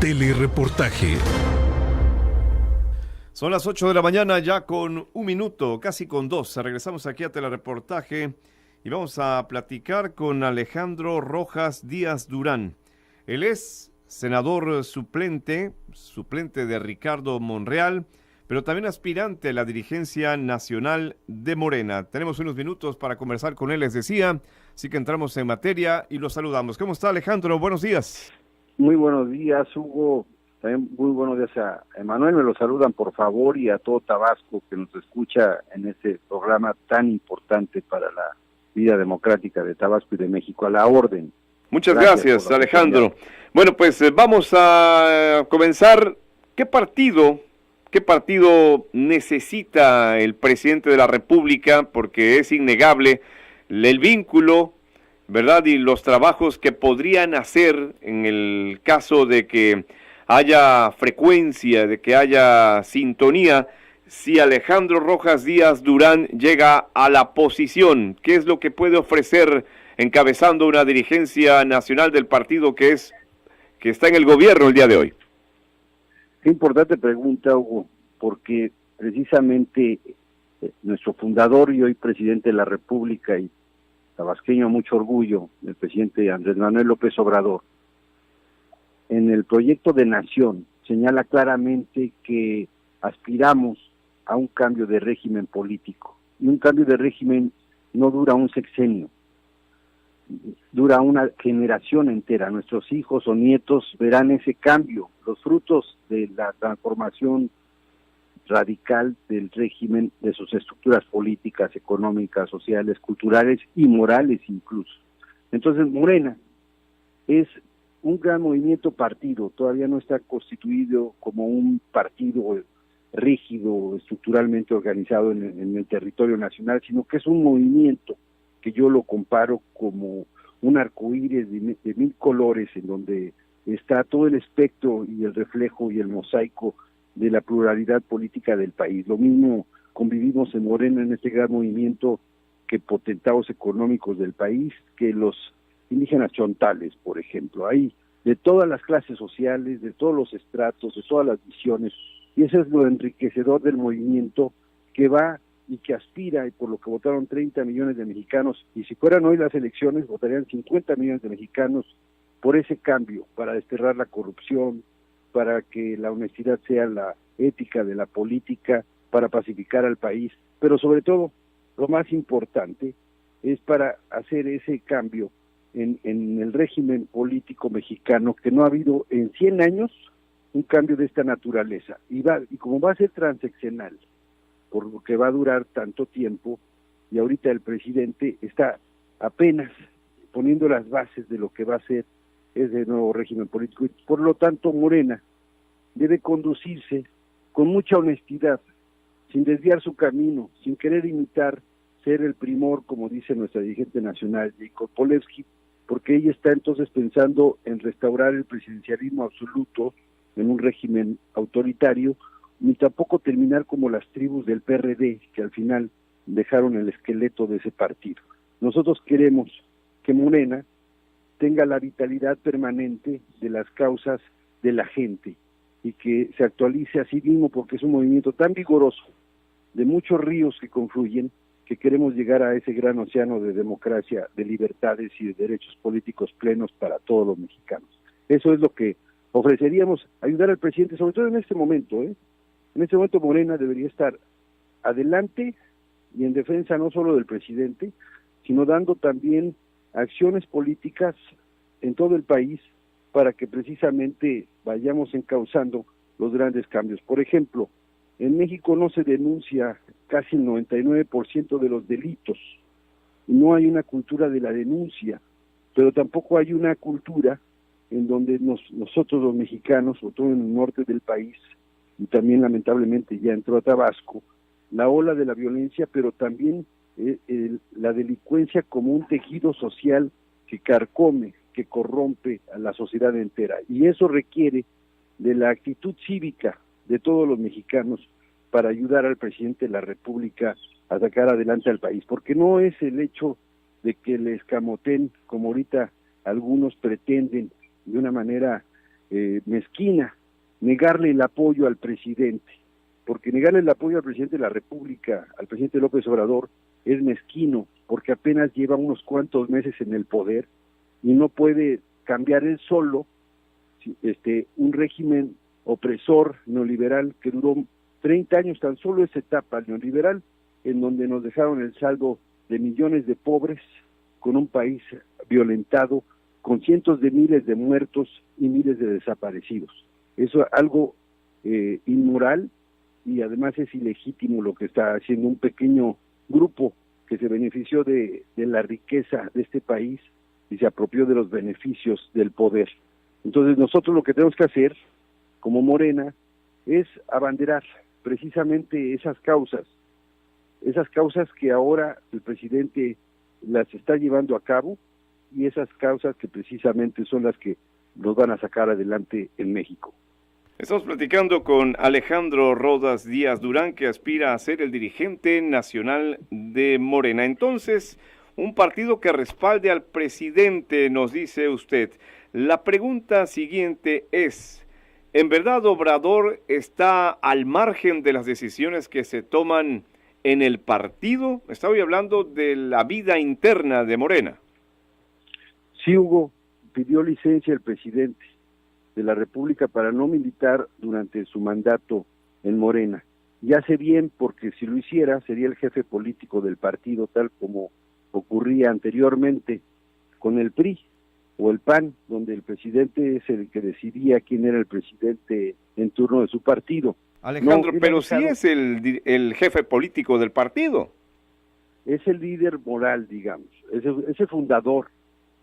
Telereportaje. Son las 8 de la mañana, ya con un minuto, casi con dos. Regresamos aquí a Telereportaje y vamos a platicar con Alejandro Rojas Díaz Durán. Él es senador suplente de Ricardo Monreal, pero también aspirante a la dirigencia nacional de Morena. Tenemos unos minutos para conversar con él, les decía, así que entramos en materia y lo saludamos. ¿Cómo está, Alejandro? Buenos días. Muy buenos días, Hugo. También muy buenos días a Emanuel, me lo saludan por favor, y a todo Tabasco que nos escucha en este programa tan importante para la vida democrática de Tabasco y de México. A la orden. Muchas gracias, Alejandro. Bueno, pues vamos a comenzar. ¿Qué partido necesita el presidente de la República? Porque es innegable el vínculo, ¿verdad? Y los trabajos que podrían hacer en el caso de que haya frecuencia, de que haya sintonía, si Alejandro Rojas Díaz Durán llega a la posición. ¿Qué es lo que puede ofrecer encabezando una dirigencia nacional del partido que está en el gobierno el día de hoy? Qué importante pregunta, Hugo, porque precisamente nuestro fundador y hoy presidente de la República y tabasqueño a mucho orgullo, el presidente Andrés Manuel López Obrador, en el proyecto de nación señala claramente que aspiramos a un cambio de régimen político, y un cambio de régimen no dura un sexenio, dura una generación entera. Nuestros hijos o nietos verán ese cambio, los frutos de la transformación radical del régimen, de sus estructuras políticas, económicas, sociales, culturales y morales incluso. Entonces Morena es un gran movimiento partido, todavía no está constituido como un partido rígido, estructuralmente organizado en el territorio nacional, sino que es un movimiento que yo lo comparo como un arcoíris de mil colores, en donde está todo el espectro y el reflejo y el mosaico de la pluralidad política del país. Lo mismo convivimos en Morena, en este gran movimiento, que potentados económicos del país, que los indígenas chontales, por ejemplo. Hay de todas las clases sociales, de todos los estratos, de todas las visiones, y eso es lo enriquecedor del movimiento, que va y que aspira, y por lo que votaron 30 millones de mexicanos, y si fueran hoy las elecciones, votarían 50 millones de mexicanos por ese cambio, para desterrar la corrupción, para que la honestidad sea la ética de la política, para pacificar al país, pero sobre todo, lo más importante, es para hacer ese cambio en el régimen político mexicano, que no ha habido en 100 años un cambio de esta naturaleza, y como va a ser transeccional, por lo que va a durar tanto tiempo, y ahorita el presidente está apenas poniendo las bases de lo que va a ser ese nuevo régimen político, y por lo tanto Morena debe conducirse con mucha honestidad, sin desviar su camino, sin querer imitar, ser el primor, como dice nuestra dirigente nacional, Jacob Polewski, porque ella está entonces pensando en restaurar el presidencialismo absoluto en un régimen autoritario, ni tampoco terminar como las tribus del PRD, que al final dejaron el esqueleto de ese partido. Nosotros queremos que Morena tenga la vitalidad permanente de las causas de la gente, y que se actualice a sí mismo, porque es un movimiento tan vigoroso, de muchos ríos que confluyen, que queremos llegar a ese gran océano de democracia, de libertades y de derechos políticos plenos para todos los mexicanos. Eso es lo que ofreceríamos, ayudar al presidente, sobre todo en este momento. En este momento Morena debería estar adelante y en defensa no solo del presidente, sino dando también acciones políticas en todo el país, para que precisamente vayamos encauzando los grandes cambios. Por ejemplo, en México no se denuncia casi el 99% de los delitos, no hay una cultura de la denuncia, pero tampoco hay una cultura en donde nosotros los mexicanos, sobre todo en el norte del país, y también lamentablemente ya entró a Tabasco, la ola de la violencia, pero también la delincuencia como un tejido social que carcome, que corrompe a la sociedad entera, y eso requiere de la actitud cívica de todos los mexicanos para ayudar al presidente de la República a sacar adelante al país, porque no es el hecho de que le escamoten, como ahorita algunos pretenden, de una manera mezquina negarle el apoyo al presidente, porque negarle el apoyo al presidente de la República, al presidente López Obrador, es mezquino, porque apenas lleva unos cuantos meses en el poder y no puede cambiar él solo un régimen opresor neoliberal que duró 30 años, tan solo esa etapa neoliberal, en donde nos dejaron el saldo de millones de pobres, con un país violentado, con cientos de miles de muertos y miles de desaparecidos. Eso es algo inmoral, y además es ilegítimo lo que está haciendo un pequeño grupo que se benefició de la riqueza de este país y se apropió de los beneficios del poder. Entonces nosotros lo que tenemos que hacer como Morena es abanderar precisamente esas causas que ahora el presidente las está llevando a cabo, y esas causas que precisamente son las que nos van a sacar adelante en México. Estamos platicando con Alejandro Rodas Díaz Durán, que aspira a ser el dirigente nacional de Morena. Entonces, un partido que respalde al presidente, nos dice usted. La pregunta siguiente es, ¿en verdad Obrador está al margen de las decisiones que se toman en el partido? Estoy hablando de la vida interna de Morena. Sí, Hugo, pidió licencia el presidente de la República para no militar durante su mandato en Morena. Y hace bien, porque si lo hiciera sería el jefe político del partido, tal como ocurría anteriormente con el PRI o el PAN, donde el presidente es el que decidía quién era el presidente en turno de su partido. Alejandro, pero sí es el jefe político del partido. Es el líder moral, digamos, es el fundador.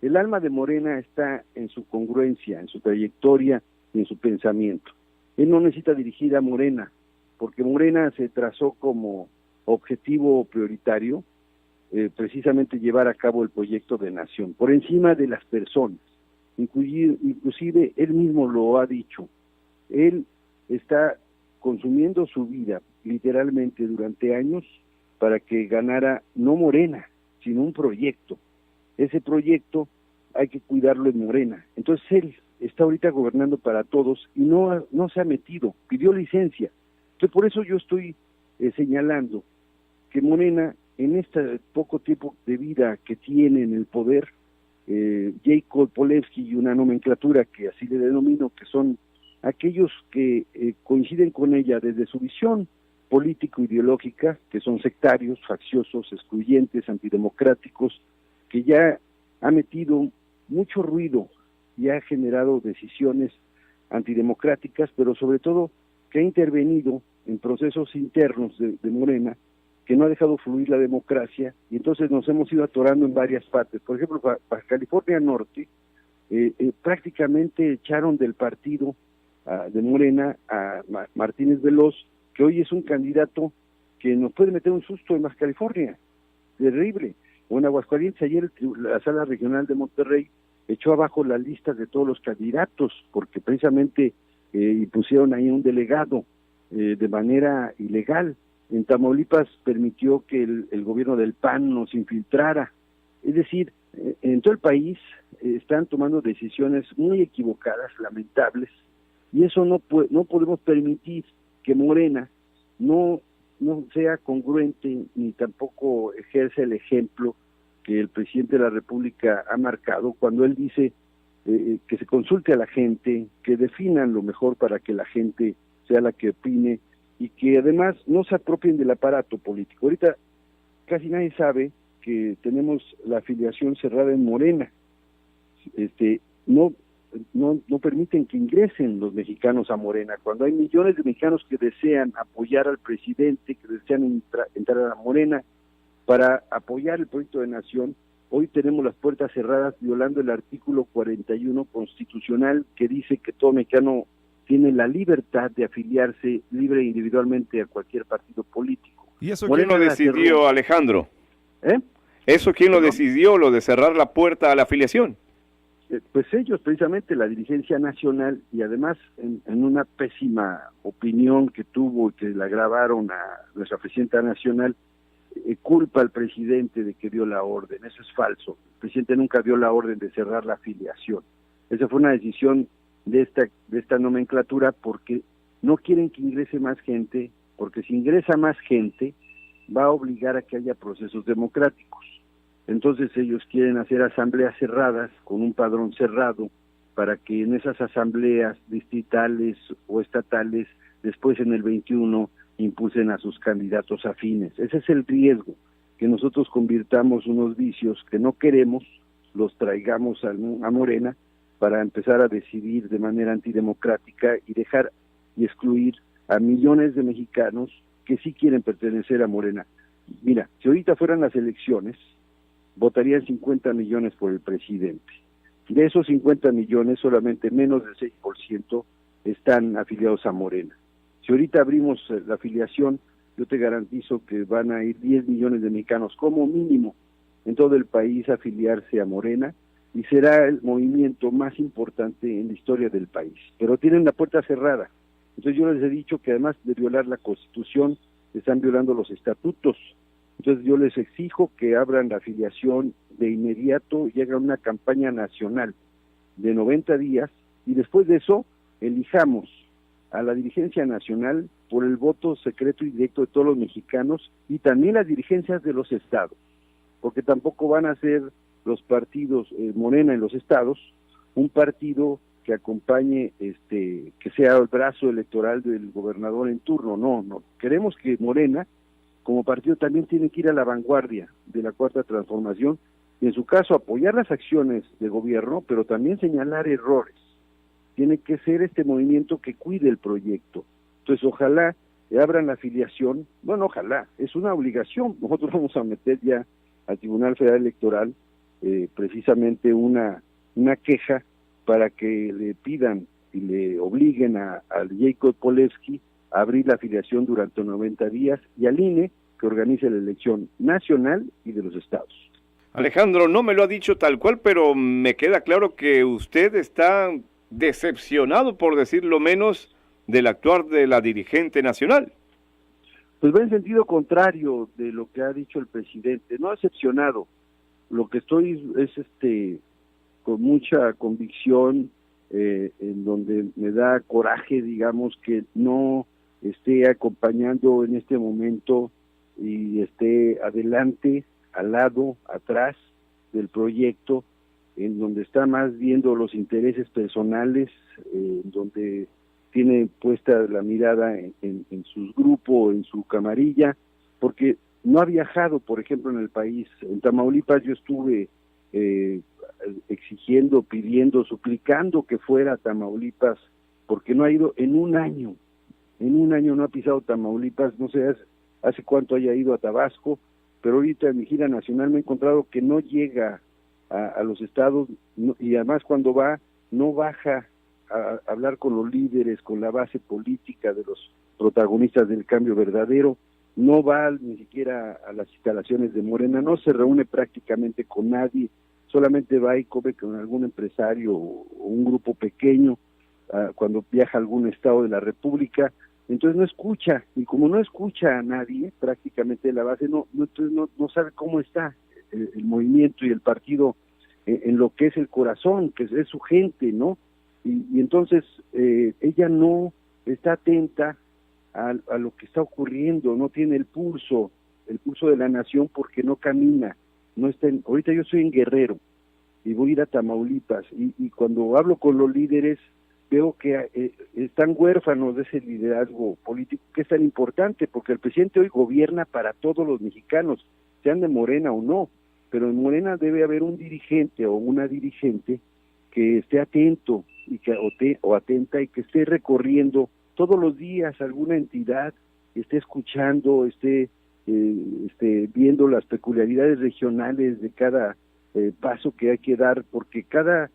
El alma de Morena está en su congruencia, en su trayectoria y en su pensamiento. Él no necesita dirigir a Morena, porque Morena se trazó como objetivo prioritario precisamente llevar a cabo el proyecto de nación, por encima de las personas. Inclusive él mismo lo ha dicho. Él está consumiendo su vida literalmente durante años para que ganara no Morena, sino un proyecto. Ese proyecto hay que cuidarlo en Morena. Entonces él está ahorita gobernando para todos y no se ha metido, pidió licencia. Entonces por eso yo estoy señalando que Morena, en este poco tiempo de vida que tiene en el poder, Jacob Polewski y una nomenclatura que así le denomino, que son aquellos que coinciden con ella desde su visión político-ideológica, que son sectarios, facciosos, excluyentes, antidemocráticos, que ya ha metido mucho ruido y ha generado decisiones antidemocráticas, pero sobre todo que ha intervenido en procesos internos de Morena, que no ha dejado fluir la democracia, y entonces nos hemos ido atorando en varias partes. Por ejemplo, para California Norte, prácticamente echaron del partido de Morena a Martínez Veloz, que hoy es un candidato que nos puede meter un susto en Baja California, terrible. O en Aguascalientes, ayer la Sala Regional de Monterrey echó abajo las listas de todos los candidatos, porque precisamente pusieron ahí un delegado de manera ilegal. En Tamaulipas permitió que el gobierno del PAN nos infiltrara. Es decir, en todo el país están tomando decisiones muy equivocadas, lamentables, y eso no podemos permitir que Morena no sea congruente ni tampoco ejerce el ejemplo que el presidente de la República ha marcado cuando él dice que se consulte a la gente, que definan lo mejor para que la gente sea la que opine y que además no se apropien del aparato político. Ahorita casi nadie sabe que tenemos la afiliación cerrada en Morena. No permiten que ingresen los mexicanos a Morena, cuando hay millones de mexicanos que desean apoyar al presidente, que desean entrar a la Morena para apoyar el proyecto de nación. Hoy tenemos las puertas cerradas violando el artículo 41 constitucional, que dice que todo mexicano tiene la libertad de afiliarse libre e individualmente a cualquier partido político. ¿Y eso quién lo decidió, Alejandro? ¿Eso quién lo decidió, lo de cerrar la puerta a la afiliación? Pues ellos, precisamente la dirigencia nacional, y además en una pésima opinión que tuvo y que la grabaron a nuestra presidenta nacional, culpa al presidente de que dio la orden. Eso es falso. El presidente nunca dio la orden de cerrar la afiliación. Esa fue una decisión de esta nomenclatura, porque no quieren que ingrese más gente, porque si ingresa más gente va a obligar a que haya procesos democráticos. Entonces ellos quieren hacer asambleas cerradas con un padrón cerrado para que en esas asambleas distritales o estatales después en el 21 impulsen a sus candidatos afines. Ese es el riesgo, que nosotros convirtamos unos vicios que no queremos, los traigamos a Morena para empezar a decidir de manera antidemocrática y dejar y excluir a millones de mexicanos que sí quieren pertenecer a Morena. Mira, si ahorita fueran las elecciones, votarían 50 millones por el presidente. De esos 50 millones, solamente menos del 6% están afiliados a Morena. Si ahorita abrimos la afiliación, yo te garantizo que van a ir 10 millones de mexicanos como mínimo en todo el país a afiliarse a Morena, y será el movimiento más importante en la historia del país. Pero tienen la puerta cerrada. Entonces yo les he dicho que además de violar la Constitución, están violando los estatutos. Entonces yo les exijo que abran la afiliación de inmediato y hagan una campaña nacional de 90 días, y después de eso elijamos a la dirigencia nacional por el voto secreto y directo de todos los mexicanos, y también las dirigencias de los estados, porque tampoco van a ser los partidos Morena en los estados un partido que acompañe, que sea el brazo electoral del gobernador en turno. No, queremos que Morena como partido también tiene que ir a la vanguardia de la Cuarta Transformación, y en su caso apoyar las acciones de gobierno, pero también señalar errores. Tiene que ser este movimiento que cuide el proyecto. Entonces ojalá abran la afiliación, bueno, ojalá, es una obligación. Nosotros vamos a meter ya al Tribunal Federal Electoral precisamente una queja para que le pidan y le obliguen al Jacob Polevsky a abrir la afiliación durante 90 días, y al INE que organice la elección nacional y de los estados. Alejandro, no me lo ha dicho tal cual, pero me queda claro que usted está decepcionado, por decirlo menos, del actuar de la dirigente nacional. Pues va en sentido contrario de lo que ha dicho el presidente, no decepcionado. Lo que estoy es con mucha convicción, en donde me da coraje, digamos, que no esté acompañando en este momento y esté adelante, al lado, atrás del proyecto, en donde está más viendo los intereses personales, donde tiene puesta la mirada en sus grupos, en su camarilla, porque no ha viajado, por ejemplo, en el país. En Tamaulipas yo estuve exigiendo, pidiendo, suplicando que fuera a Tamaulipas, porque no ha ido en un año no ha pisado Tamaulipas, no sé hace cuánto haya ido a Tabasco, pero ahorita en mi gira nacional me he encontrado que no llega a los estados, y además cuando va, no baja a hablar con los líderes, con la base política de los protagonistas del cambio verdadero, no va ni siquiera a las instalaciones de Morena, no se reúne prácticamente con nadie, solamente va y come con algún empresario o un grupo pequeño cuando viaja a algún estado de la República. Entonces no escucha, y como no escucha a nadie prácticamente de la base, entonces no sabe cómo está el movimiento y el partido en lo que es el corazón, que es su gente, ¿no? Y entonces ella no está atenta a lo que está ocurriendo, no tiene el pulso de la nación, porque no camina, no está ahorita yo estoy en Guerrero y voy a ir a Tamaulipas, y cuando hablo con los líderes veo que están huérfanos de ese liderazgo político que es tan importante, porque el presidente hoy gobierna para todos los mexicanos, sean de Morena o no, pero en Morena debe haber un dirigente o una dirigente que esté atento y o atenta, y que esté recorriendo todos los días alguna entidad, esté escuchando, esté viendo las peculiaridades regionales de cada paso que hay que dar, porque cada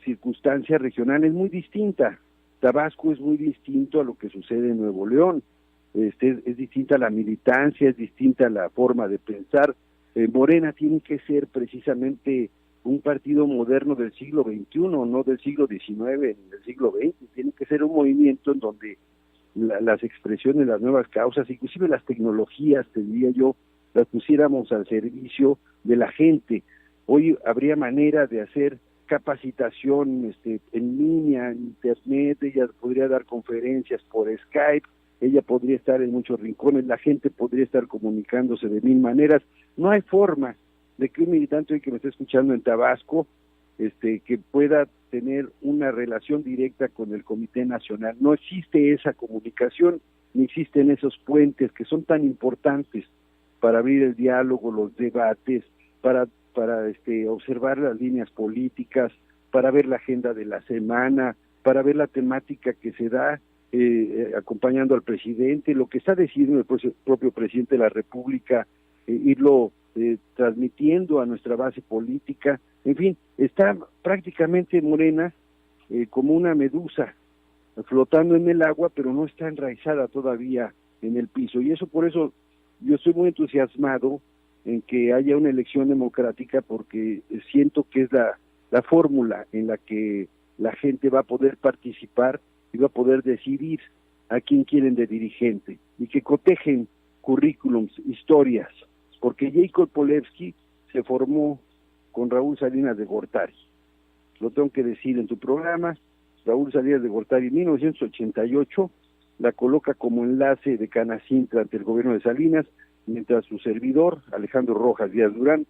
circunstancia regional es muy distinta. Tabasco es muy distinto a lo que sucede en Nuevo León, es distinta la militancia, es distinta la forma de pensar. Morena tiene que ser precisamente un partido moderno del siglo XXI, no del siglo XIX ni del siglo XX, tiene que ser un movimiento en donde las expresiones, las nuevas causas, inclusive las tecnologías, te diría yo, las pusiéramos al servicio de la gente. Hoy habría manera de hacer capacitación en línea, en internet, ella podría dar conferencias por Skype, ella podría estar en muchos rincones, la gente podría estar comunicándose de mil maneras. No hay forma de que un militante hoy que me esté escuchando en Tabasco, que pueda tener una relación directa con el Comité Nacional. No existe esa comunicación, ni existen esos puentes que son tan importantes para abrir el diálogo, los debates, para observar las líneas políticas, para ver la agenda de la semana, para ver la temática que se da acompañando al presidente, lo que está decidiendo el propio presidente de la República, irlo transmitiendo a nuestra base política. En fin, está prácticamente Morena como una medusa flotando en el agua, pero no está enraizada todavía en el piso, y eso por eso yo estoy muy entusiasmado en que haya una elección democrática, porque siento que es la fórmula en la que la gente va a poder participar y va a poder decidir a quién quieren de dirigente, y que cotejen currículums, historias, porque Jacob Polevsky se formó con Raúl Salinas de Gortari. Lo tengo que decir en tu programa. Raúl Salinas de Gortari en 1988 la coloca como enlace de Canacintra ante el gobierno de Salinas, mientras su servidor, Alejandro Rojas Díaz Durán,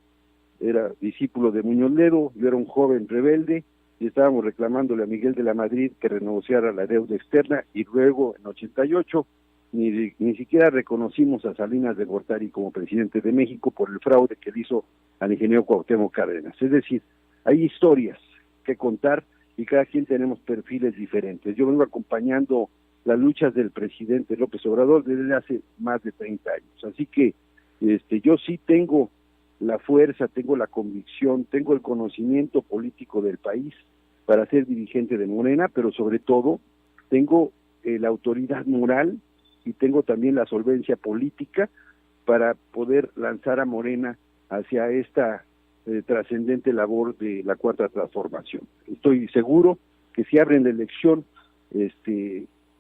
era discípulo de Muñoz Ledo. Yo era un joven rebelde y estábamos reclamándole a Miguel de la Madrid que renegociara la deuda externa, y luego en 88 ni siquiera reconocimos a Salinas de Gortari como presidente de México por el fraude que le hizo al ingeniero Cuauhtémoc Cárdenas. Es decir, hay historias que contar y cada quien tenemos perfiles diferentes. Yo vengo acompañando las luchas del presidente López Obrador desde hace más de 30 años. Así que yo sí tengo la fuerza, tengo la convicción, tengo el conocimiento político del país para ser dirigente de Morena, pero sobre todo tengo la autoridad moral y tengo también la solvencia política para poder lanzar a Morena hacia esta trascendente labor de la Cuarta Transformación. Estoy seguro que si abren la elección,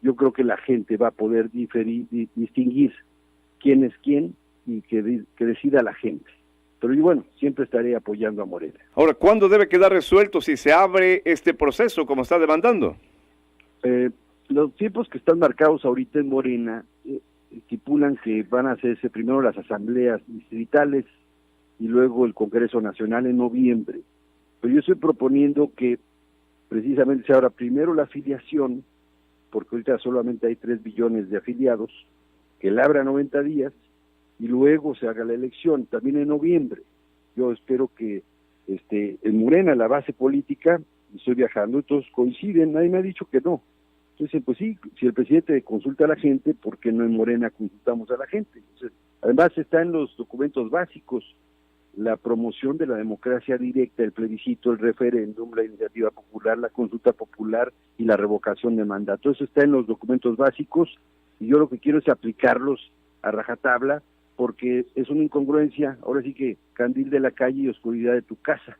yo creo que la gente va a poder distinguir quién es quién y que decida la gente. Pero yo, bueno, siempre estaré apoyando a Morena. Ahora, ¿cuándo debe quedar resuelto si se abre este proceso como está demandando? Los tiempos que están marcados ahorita en Morena estipulan que van a hacerse primero las asambleas distritales y luego el Congreso Nacional en noviembre. Pero yo estoy proponiendo que precisamente se abra primero la afiliación, porque ahorita solamente hay 3 billones de afiliados, que la abra 90 días y luego se haga la elección, también en noviembre. Yo espero que en Morena, la base política, estoy viajando, todos coinciden, nadie me ha dicho que no. Entonces, pues sí, si el presidente consulta a la gente, ¿por qué no en Morena consultamos a la gente? Entonces, además está en los documentos básicos la promoción de la democracia directa, el plebiscito, el referéndum, la iniciativa popular, la consulta popular y la revocación de mandato. Eso está en los documentos básicos y yo lo que quiero es aplicarlos a rajatabla, porque es una incongruencia, ahora sí que candil de la calle y oscuridad de tu casa.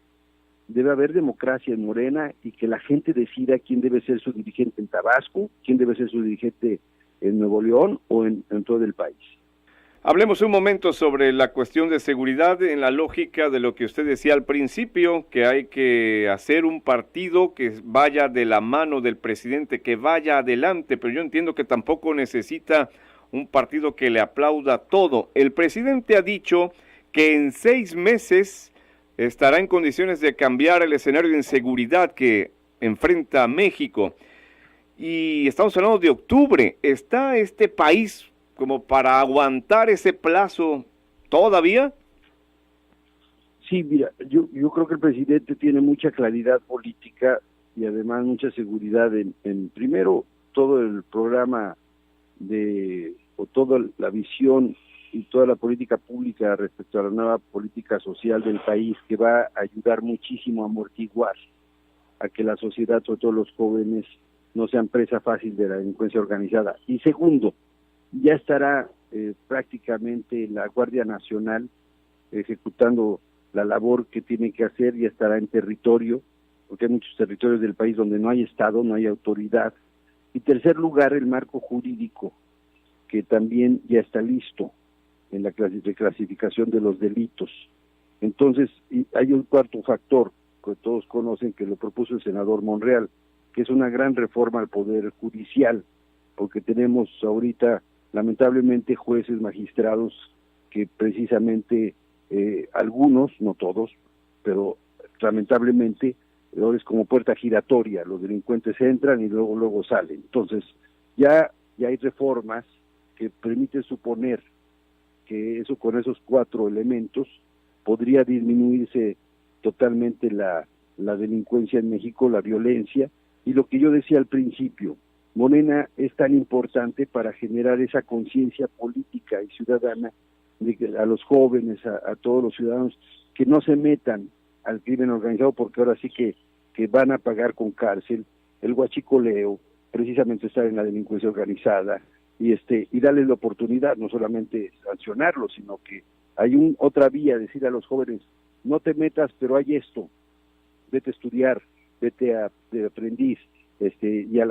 Debe haber democracia en Morena y que la gente decida quién debe ser su dirigente en Tabasco, quién debe ser su dirigente en Nuevo León o en todo el país. Hablemos un momento sobre la cuestión de seguridad en la lógica de lo que usted decía al principio, que hay que hacer un partido que vaya de la mano del presidente, que vaya adelante, pero yo entiendo que tampoco necesita un partido que le aplauda todo. El presidente ha dicho que en 6 meses estará en condiciones de cambiar el escenario de inseguridad que enfrenta México. Y estamos hablando de octubre. ¿Está este país como para aguantar ese plazo todavía? Sí, mira, yo creo que el presidente tiene mucha claridad política y además mucha seguridad en primero, todo el programa o toda la visión y toda la política pública respecto a la nueva política social del país, que va a ayudar muchísimo a amortiguar a que la sociedad, sobre todo los jóvenes, no sean presa fácil de la delincuencia organizada. Y segundo, ya estará prácticamente la Guardia Nacional ejecutando la labor que tiene que hacer, ya estará en territorio, porque hay muchos territorios del país donde no hay Estado, no hay autoridad. Y tercer lugar, el marco jurídico, que también ya está listo en la clasificación de los delitos. Entonces, hay un cuarto factor, que todos conocen, que lo propuso el senador Monreal, que es una gran reforma al Poder Judicial, porque tenemos ahorita, lamentablemente, jueces, magistrados, que precisamente algunos, no todos, pero lamentablemente, ahora es como puerta giratoria, los delincuentes entran y luego salen. Entonces, ya hay reformas que permiten suponer que eso, con esos 4 elementos, podría disminuirse totalmente la delincuencia en México, la violencia, y lo que yo decía al principio, Morena es tan importante para generar esa conciencia política y ciudadana de que a los jóvenes, a todos los ciudadanos, que no se metan al crimen organizado, porque ahora sí que van a pagar con cárcel el huachicoleo, precisamente estar en la delincuencia organizada, y darles la oportunidad, no solamente sancionarlos, sino que hay otra vía, decir a los jóvenes, no te metas, pero hay esto, vete a estudiar, vete de aprendiz, y a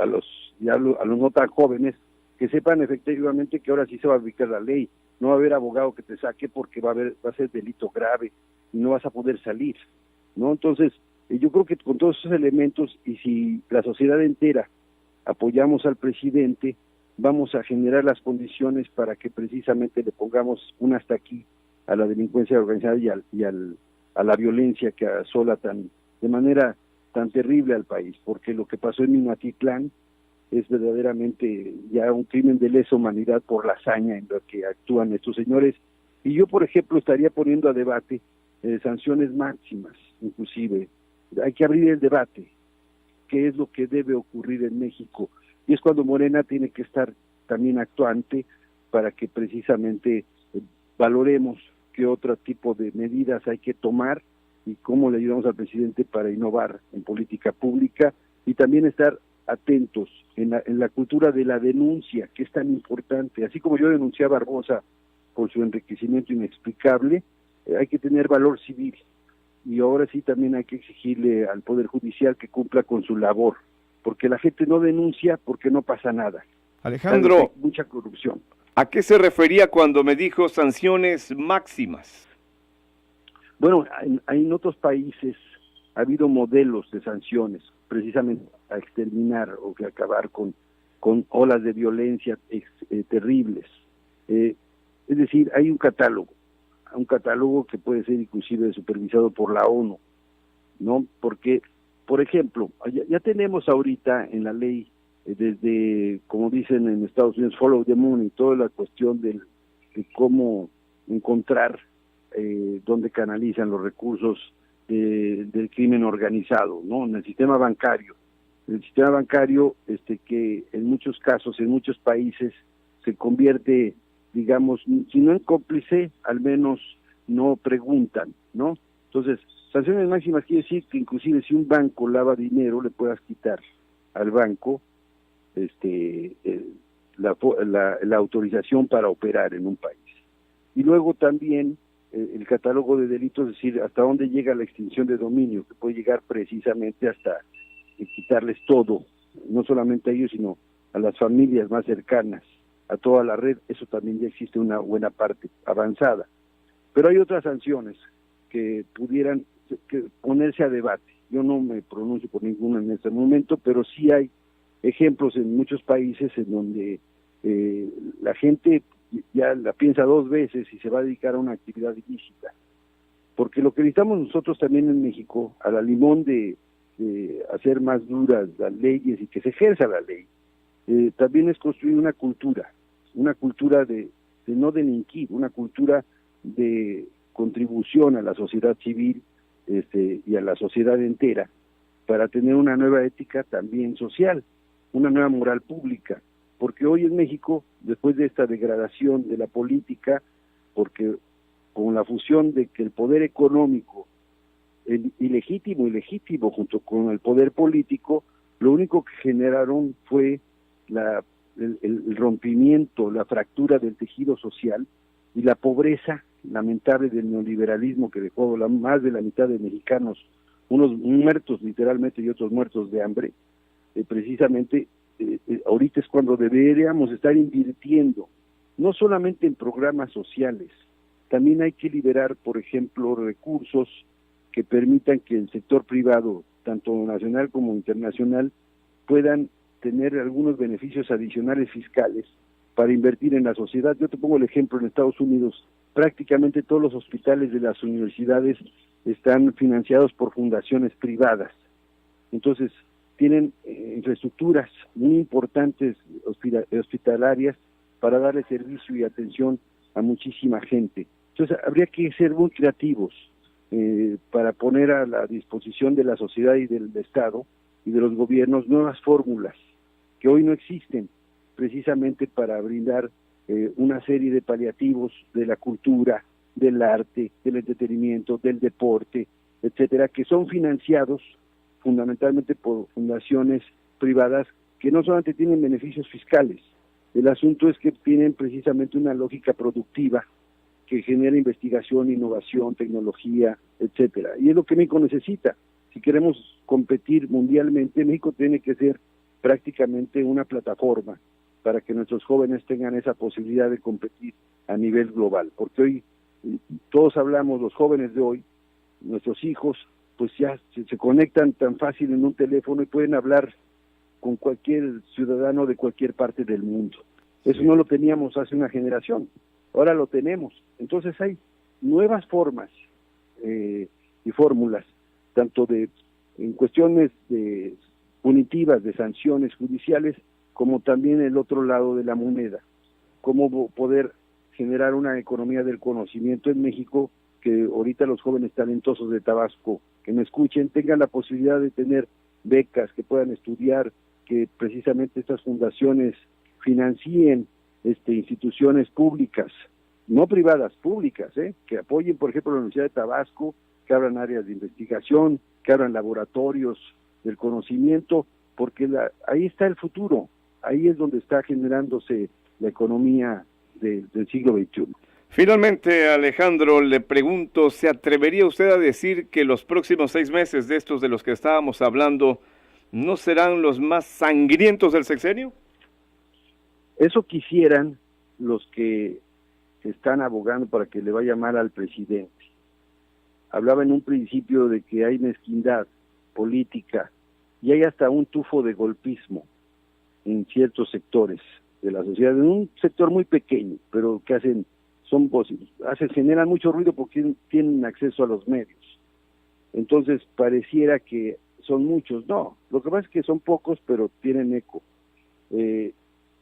los no tan jóvenes, que sepan efectivamente que ahora sí se va a aplicar la ley, no va a haber abogado que te saque porque va a ser delito grave y no vas a poder salir, ¿no? Entonces, yo creo que con todos esos elementos, y si la sociedad entera apoyamos al presidente, vamos a generar las condiciones para que precisamente le pongamos un hasta aquí a la delincuencia organizada y a la violencia que asola de manera tan terrible al país, porque lo que pasó en Minatitlán es verdaderamente ya un crimen de lesa humanidad por la hazaña en la que actúan estos señores. Y yo, por ejemplo, estaría poniendo a debate sanciones máximas, inclusive. Hay que abrir el debate, qué es lo que debe ocurrir en México, y es cuando Morena tiene que estar también actuante para que precisamente valoremos qué otro tipo de medidas hay que tomar y cómo le ayudamos al presidente para innovar en política pública, y también estar atentos en la cultura de la denuncia, que es tan importante. Así como yo denuncié a Barbosa por su enriquecimiento inexplicable, hay que tener valor civil, y ahora sí también hay que exigirle al Poder Judicial que cumpla con su labor, porque la gente no denuncia porque no pasa nada. Alejandro, hay mucha corrupción. ¿A qué se refería cuando me dijo sanciones máximas? Bueno, en otros países ha habido modelos de sanciones, precisamente a exterminar o que acabar con olas de violencia terribles. Es decir, hay un catálogo que puede ser inclusive supervisado por la ONU, ¿no? Porque, por ejemplo, ya tenemos ahorita en la ley, desde, como dicen en Estados Unidos, follow the money, toda la cuestión de cómo encontrar dónde canalizan los recursos del crimen organizado, ¿no? En el sistema bancario. El sistema bancario, que en muchos casos, en muchos países, se convierte, digamos, si no en cómplice, al menos no preguntan, ¿no? Entonces, sanciones máximas quiere decir que inclusive si un banco lava dinero, le puedas quitar al banco la autorización para operar en un país. Y luego también el catálogo de delitos, es decir, hasta dónde llega la extinción de dominio, que puede llegar precisamente hasta quitarles todo, no solamente a ellos, sino a las familias más cercanas, a toda la red. Eso también ya existe una buena parte avanzada. Pero hay otras sanciones que pudieran ponerse a debate. Yo no me pronuncio por ninguna en este momento, pero sí hay ejemplos en muchos países en donde la gente ya la piensa 2 veces y se va a dedicar a una actividad ilícita. Porque lo que necesitamos nosotros también en México, a la limón de hacer más duras las leyes y que se ejerza la ley, también es construir una cultura de no delinquir, una cultura de contribución a la sociedad civil y a la sociedad entera, para tener una nueva ética también social, una nueva moral pública, porque hoy en México, después de esta degradación de la política, porque con la fusión de que el poder económico, el ilegítimo y legítimo, junto con el poder político, lo único que generaron fue el rompimiento, la fractura del tejido social y la pobreza lamentable del neoliberalismo, que dejó más de la mitad de mexicanos, unos muertos literalmente y otros muertos de hambre. Precisamente ahorita es cuando deberíamos estar invirtiendo, no solamente en programas sociales, también hay que liberar, por ejemplo, recursos que permitan que el sector privado, tanto nacional como internacional, puedan tener algunos beneficios adicionales fiscales para invertir en la sociedad. Yo te pongo el ejemplo, en Estados Unidos prácticamente todos los hospitales de las universidades están financiados por fundaciones privadas. Entonces, tienen infraestructuras muy importantes hospitalarias para darle servicio y atención a muchísima gente. Entonces, habría que ser muy creativos para poner a la disposición de la sociedad y del Estado y de los gobiernos nuevas fórmulas que hoy no existen, precisamente para brindar una serie de paliativos de la cultura, del arte, del entretenimiento, del deporte, etcétera, que son financiados fundamentalmente por fundaciones privadas que no solamente tienen beneficios fiscales, el asunto es que tienen precisamente una lógica productiva que genera investigación, innovación, tecnología, etcétera. Y es lo que México necesita. Si queremos competir mundialmente, México tiene que ser prácticamente una plataforma para que nuestros jóvenes tengan esa posibilidad de competir a nivel global. Porque hoy todos hablamos, los jóvenes de hoy, nuestros hijos, pues ya se conectan tan fácil en un teléfono y pueden hablar con cualquier ciudadano de cualquier parte del mundo. Eso no lo teníamos hace una generación, ahora lo tenemos. Entonces hay nuevas formas y fórmulas, tanto en cuestiones punitivas, de sanciones judiciales, como también el otro lado de la moneda, cómo poder generar una economía del conocimiento en México, que ahorita los jóvenes talentosos de Tabasco que me escuchen tengan la posibilidad de tener becas, que puedan estudiar, que precisamente estas fundaciones financien instituciones públicas, no privadas, públicas, que apoyen, por ejemplo, la Universidad de Tabasco, que abran áreas de investigación, que abran laboratorios del conocimiento, porque ahí está el futuro, ahí es donde está generándose la economía del siglo XXI. Finalmente, Alejandro, le pregunto, ¿se atrevería usted a decir que los próximos 6 meses de estos de los que estábamos hablando no serán los más sangrientos del sexenio? Eso quisieran los que están abogando para que le vaya mal al presidente. Hablaba en un principio de que hay mezquindad política y hay hasta un tufo de golpismo en ciertos sectores de la sociedad, en un sector muy pequeño, pero que generan mucho ruido porque tienen acceso a los medios. Entonces pareciera que son muchos, no, lo que pasa es que son pocos, pero tienen eco.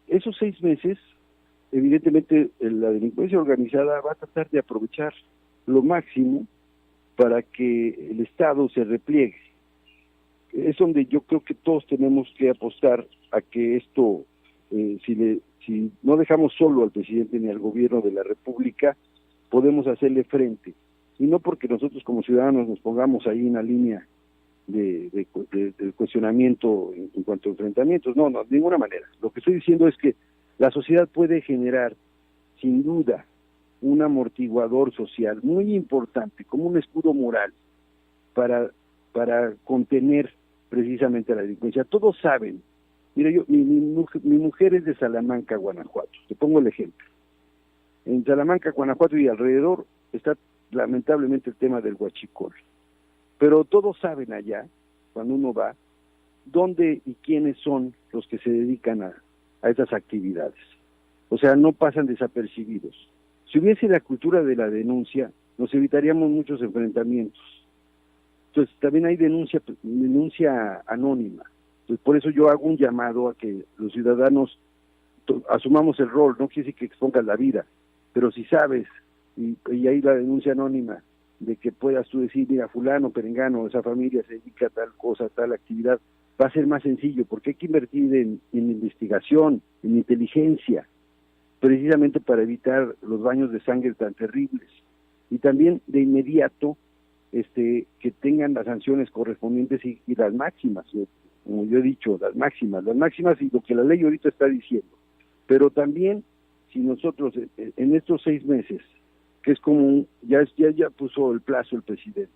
Esos 6 meses, evidentemente la delincuencia organizada va a tratar de aprovechar lo máximo para que el Estado se repliegue. Es donde yo creo que todos tenemos que apostar a que esto, si no dejamos solo al presidente ni al gobierno de la República, podemos hacerle frente. Y no porque nosotros como ciudadanos nos pongamos ahí en la línea de cuestionamiento en cuanto a enfrentamientos, no, de ninguna manera. Lo que estoy diciendo es que la sociedad puede generar, sin duda, un amortiguador social muy importante, como un escudo moral, para contener precisamente la delincuencia. Todos saben, mira, mi mujer es de Salamanca, Guanajuato, te pongo el ejemplo. En Salamanca, Guanajuato y alrededor está lamentablemente el tema del huachicol. Pero todos saben allá, cuando uno va, dónde y quiénes son los que se dedican a esas actividades. O sea, no pasan desapercibidos. Si hubiese la cultura de la denuncia, nos evitaríamos muchos enfrentamientos. Entonces, también hay denuncia anónima. Entonces, por eso yo hago un llamado a que los ciudadanos asumamos el rol, no quiere decir que expongas la vida, pero si sabes, y hay la denuncia anónima, de que puedas tú decir, mira, fulano, perengano, esa familia se dedica a tal cosa, a tal actividad, va a ser más sencillo, porque hay que invertir en investigación, en inteligencia, precisamente para evitar los baños de sangre tan terribles. Y también de inmediato, que tengan las sanciones correspondientes y las máximas, como yo he dicho, las máximas y lo que la ley ahorita está diciendo. Pero también, si nosotros en estos 6 meses, que es como, ya puso el plazo el presidente,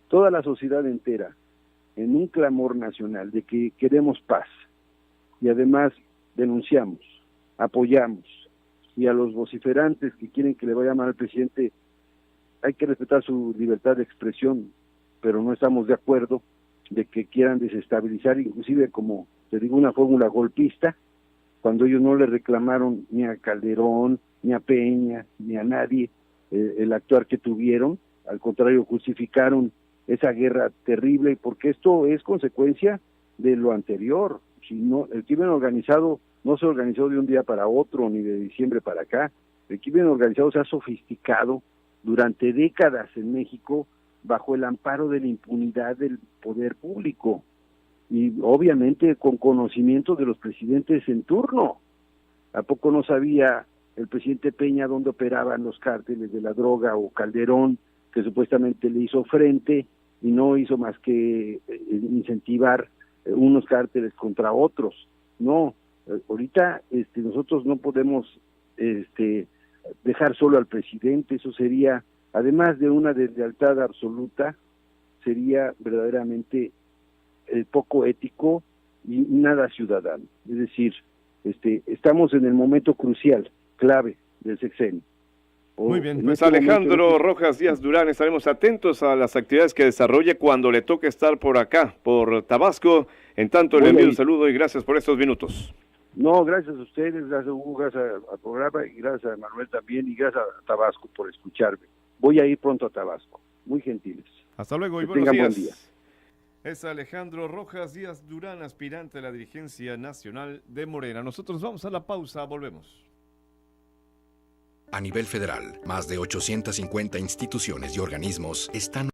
toda la sociedad entera, en un clamor nacional de que queremos paz, y además denunciamos, apoyamos, y a los vociferantes que quieren que le vaya mal al presidente, hay que respetar su libertad de expresión, pero no estamos de acuerdo de que quieran desestabilizar, inclusive como te digo, una fórmula golpista, cuando ellos no le reclamaron ni a Calderón, ni a Peña, ni a nadie el actuar que tuvieron, al contrario, justificaron esa guerra terrible, porque esto es consecuencia de lo anterior. Si no, el crimen organizado no se organizó de un día para otro, ni de diciembre para acá. El crimen organizado se ha sofisticado durante décadas en México bajo el amparo de la impunidad del poder público y obviamente con conocimiento de los presidentes en turno. ¿A poco no sabía el presidente Peña dónde operaban los cárteles de la droga, o Calderón, que supuestamente le hizo frente y no hizo más que incentivar unos cárteles contra otros? No, ahorita nosotros no podemos dejar solo al presidente. Eso sería, además de una deslealtad absoluta, sería verdaderamente poco ético y nada ciudadano. Es decir, estamos en el momento crucial, clave del sexenio. Muy bien, pues Alejandro Rojas Díaz Durán, estaremos atentos a las actividades que desarrolle cuando le toque estar por acá, por Tabasco. En tanto, le envío un saludo y gracias por estos minutos. No, gracias a ustedes, gracias a Hugo, gracias al programa, y gracias a Manuel también, y gracias a Tabasco por escucharme. Voy a ir pronto a Tabasco. Muy gentiles. Hasta luego y buenos días. Buen día. Es Alejandro Rojas Díaz Durán, aspirante a la dirigencia nacional de Morena. Nosotros vamos a la pausa, volvemos. A nivel federal, más de 850 instituciones y organismos están